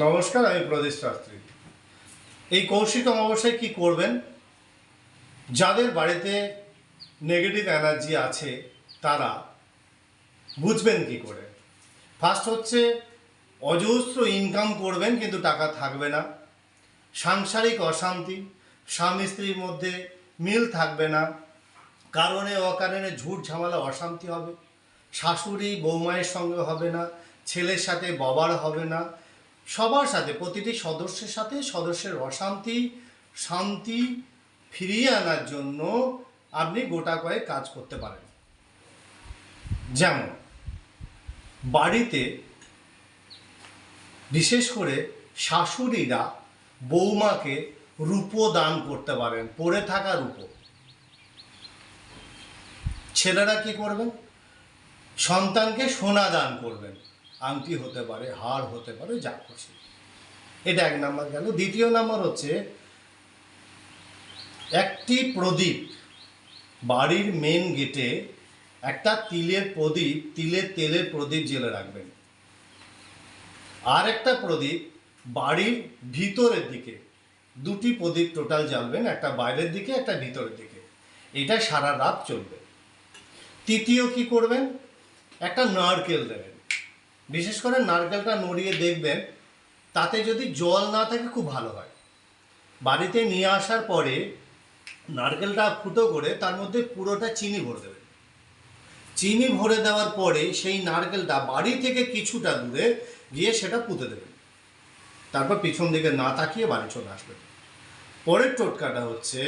নমস্কার, আমি প্রদীপ শাস্ত্রী। এই কৌশিক অমাবস্যায় কি করবেন? যাদের বাড়িতে নেগেটিভ এনার্জি আছে তারা বুঝবেন কি করে? ফার্স্ট হচ্ছে, অজস্র ইনকাম করবেন কিন্তু টাকা থাকবে না। সাংসারিক অশান্তি, স্বামী স্ত্রীর মধ্যে মিল থাকবে না, কারণে অকারণে ঝুট ঝামেলা অশান্তি হবে। শাশুড়ি বৌমায়ের সঙ্গে হবে না, ছেলের সাথে বাবার হবে না, সবার সাথে প্রতিটি সদস্যের সাথে সদস্যের অশান্তি শান্তি ফিরিয়ে আনার জন্য আপনি গোটা কয়েক কাজ করতে পারেন। যেমন বাড়িতে বিশেষ করে শাশুড়িরা বৌমাকে রূপো দান করতে পারেন, পড়ে থাকা রূপো। ছেলেরা কি করবেন? সন্তানকে সোনা দান করবেন, আংটি হতে পারে, হার হতে পারে, যা খুশি। এটা এক নাম্বার গেল। দ্বিতীয় নাম্বার হচ্ছে, একটি প্রদীপ বাড়ির মেন গেটে একটা তিলের তেলের প্রদীপ জ্বেলে রাখবেন। আর একটা প্রদীপ বাড়ির ভিতরের দিকে, দুটি প্রদীপ টোটাল জ্বালবেন, একটা বাইরের দিকে একটা ভিতরের দিকে। এটা সারা রাত চলবে। তৃতীয় কি করবেন? একটা নারকেল দেবেন। বিশেষ করে নারকেলটা নড়িয়ে দেখবেন, তাতে যদি জল না থাকে খুব ভালো হয়। বাড়িতে নিয়ে আসার পরে নারকেলটা ফুটো করে তার মধ্যে পুরোটা চিনি ভরে দেবেন। চিনি ভরে দেওয়ার পরে সেই নারকেলটা বাড়ি থেকে কিছুটা দূরে গিয়ে সেটা পুঁতে দেবেন। তারপর পিছন দিকে না তাকিয়ে বাড়ি চলে আসবেন। পরের টোটকাটা হচ্ছে,